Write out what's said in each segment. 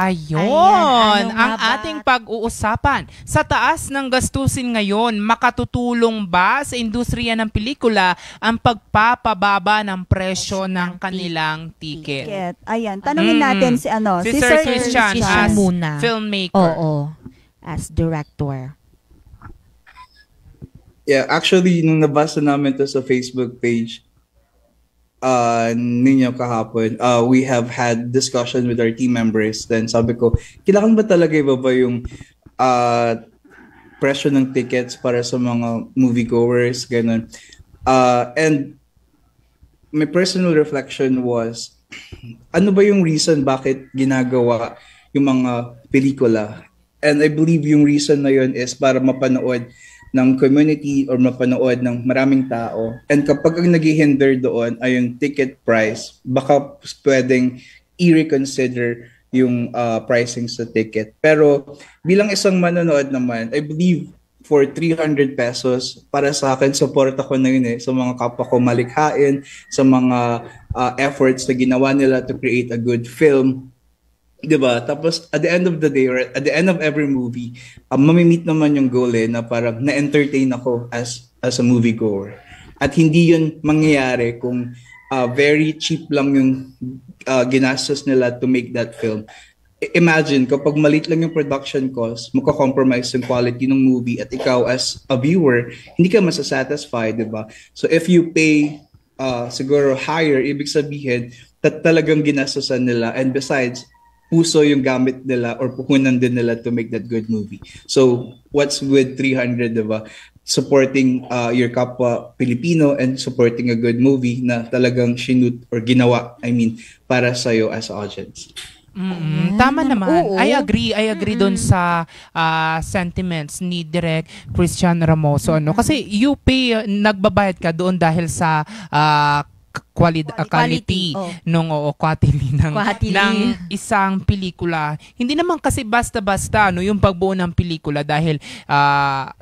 Ayun, ang ating pag-uusapan. Sa taas ng gastusin ngayon, makatutulong ba sa industriya ng pelikula ang pagpapababa ng presyo ng kanilang ticket? Ayan, tanungin natin si Sir Christian as filmmaker. Oo, as director. Yeah, actually, nung nabasa namin to sa Facebook page, ninyo kahapon, we have had discussion with our team members. Then sabi ko, kailangan ba talaga ibaba yung presyo ng tickets para sa mga moviegoers, ganun. And my personal reflection was, ano ba yung reason bakit ginagawa yung mga pelikula? And I believe yung reason na yun is para mapanood ng community or mapanood ng maraming tao. And kapag ang naghihinder doon ay yung ticket price, baka pwedeng i-reconsider yung pricing sa ticket. Pero bilang isang manonood naman, I believe for 300 pesos, para sa akin, support ako na yun sa mga kapwa ko malikhain, sa mga efforts na ginawa nila to create a good film. Diba? Tapos, at the end of the day, or at the end of every movie, mamimit naman yung goal na parang na-entertain ako as a moviegoer. At hindi yun mangyayari kung very cheap lang yung ginastos nila to make that film. Imagine, kapag maliit lang yung production cost, magka-compromise yung quality ng movie at ikaw as a viewer, hindi ka masasatisfied, diba? So if you pay siguro higher, ibig sabihin, talagang ginastosan nila. And besides, puso yung gamit nila or puhunan din nila to make that good movie. So, what's with 300, diba? Supporting your kapwa Pilipino and supporting a good movie na talagang sinut or ginawa, para sa'yo as audience. Tama naman. Oo. I agree doon sa sentiments ni Direk Christian Ramoso. Kasi you pay, nagbabayad ka doon dahil sa quality ng isang pelikula. Hindi naman kasi basta-basta yung pagbuo ng pelikula dahil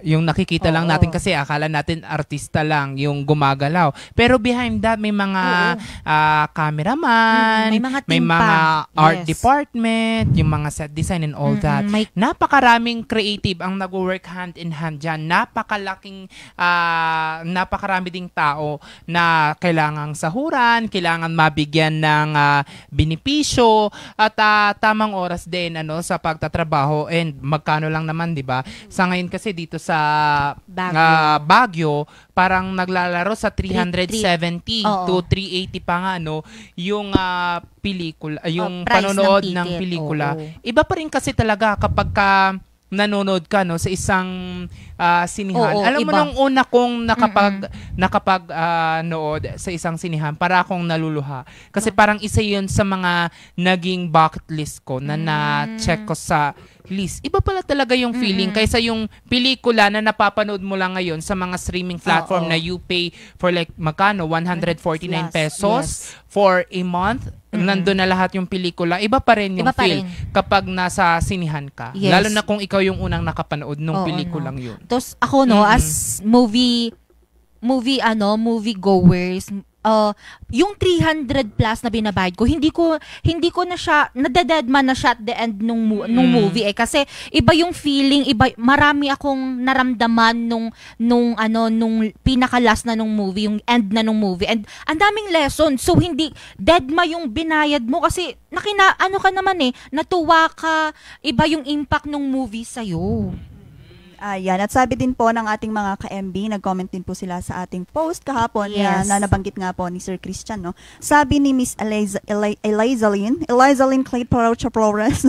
yung nakikita lang natin kasi akala natin artista lang yung gumagalaw. Pero behind that may mga cameraman, may mga art department, yung mga set design and all that. Napakaraming creative ang nag-work hand in hand dyan. Napakarami ding tao na kailangang sahuran, kailangan mabigyan ng benepisyo at tamang oras din sa pagtatrabaho and magkano lang naman, 'di ba? Sa ngayon kasi dito sa Baguio, parang naglalaro sa 370 to 380 pa nga yung pelikula, yung panonood ng pelikula. Iba pa rin kasi talaga kapag nanonood ka sa isang sinihan. Alam mo, nung una kong nakapag-nood sa isang sinihan, para akong naluluha. Kasi parang isa yun sa mga naging bucket list ko na na-check ko sa list. Iba pala talaga yung feeling kaysa yung pelikula na napapanood mo lang ngayon sa mga streaming platform na you pay for like magkano? 149 pesos for a month. Nandun na lahat yung pelikula. Iba pa rin yung feel kapag nasa sinihan ka. Yes. Lalo na kung ikaw yung unang nakapanood nung pelikulang yun. Tapos ako as movie goers, yung 300 plus na binabayad ko, hindi ko na siya nadededman na siya at the end nung movie kasi iba yung feeling, marami akong naramdaman nung pinaka-last na nung movie, yung end na nung movie, and ang daming lesson. So hindi deadma yung binayad mo kasi ka naman natuwa ka, iba yung impact nung movie sa'yo. Ayan, at sabi din po ng ating mga ka-MB, nag-comment din po sila sa ating post kahapon na nabanggit nga po ni Sir Christian, Sabi ni Miss Elizalyn Clay Parocha Flores.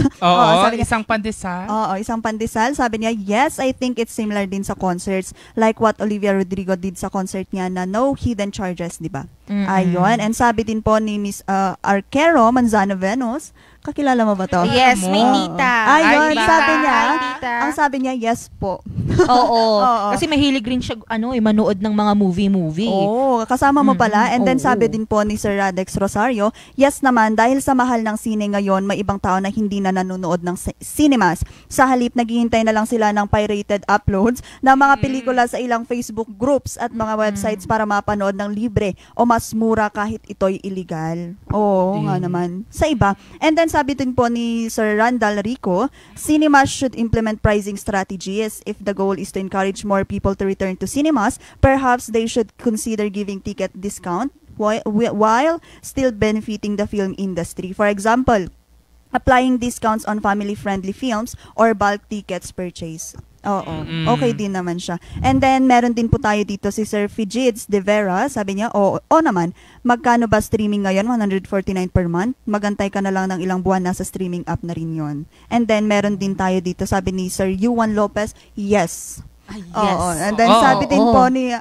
Isang pandesal. Isang pandesal. Sabi niya, yes, I think it's similar din sa concerts, like what Olivia Rodrigo did sa concert niya na no hidden charges, di ba? Ayun, and sabi din po ni Miss Arquero Manzano Venus, kakilala mo ba to? Yes, may tita. Ayun, sabi niya, ang sabi niya, yes po. Oo. Kasi mahilig rin siya manood ng mga movie. Oo, kasama mo pala. And then sabi din po ni Sir Radex Rosario, yes naman, dahil sa mahal ng sine ngayon, may ibang tao na hindi na nanonood ng cinemas. Sa halip, naghihintay na lang sila ng pirated uploads ng mga pelikula sa ilang Facebook groups at mga websites para mapanood ng libre o mas mura kahit ito'y illegal. Oo, nga naman. Sa iba. And then then sabi din po ni Sir Randall Rico, cinemas should implement pricing strategies. If the goal is to encourage more people to return to cinemas, perhaps they should consider giving ticket discount while still benefiting the film industry. For example, applying discounts on family-friendly films or bulk tickets purchase. Oo. Okay din naman siya. And then, meron din po tayo dito si Sir Fijids de Vera. Sabi niya, oo naman, magkano ba streaming ngayon? 149 per month? Magantay ka na lang ng ilang buwan, nasa streaming app na rin yon. And then, meron din tayo dito, sabi ni Sir Yuan Lopez, yes. Ay, yes. Oo. And then, sabi din po ni,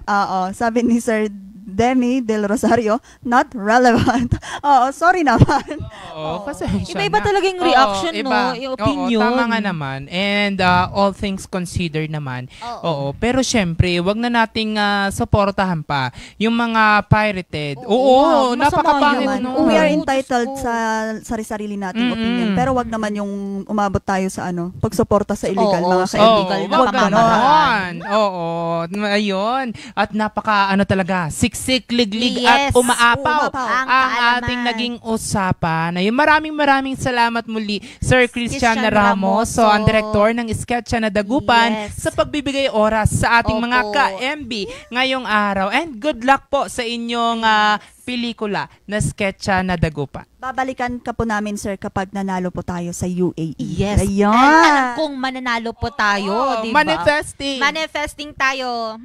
sabi ni Sir Demi Del Rosario, not relevant. Oo, sorry naman. Oo, pasensya Iba-iba na. talaga yung reaction, Oo, no? Yung opinion. Oo, tama nga naman. And all things considered naman. Oo. Pero syempre, wag na nating suportahan pa yung mga pirated. Oo, napakapangit. yun. No? We are Oo, entitled Diyos ko. sa sarili-sarili nating opinion. Pero wag naman yung umabot tayo sa pagsuporta sa illegal, Oo, mga sa kaibigan. illegal na Wag pamamaraan. ganon. Oo, ayun. At napaka talaga, siksik, liglig Yes. at umaapaw Umaapaw. ang Ang ating kaalaman. naging usapan. Ayun, maraming salamat muli, Sir Christian Christian Ramoso, Ramoso. ang direktor ng Sketcha na Dagupan, Yes. sa pagbibigay oras sa ating mga Opo. ka-MB ngayong araw. And good luck po sa inyong pelikula na Sketcha na Dagupan. Babalikan ka po namin, sir, kapag nanalo po tayo sa UAE. Yes. Ayan. And kung mananalo po tayo, Oh, di ba? manifesting. Manifesting tayo.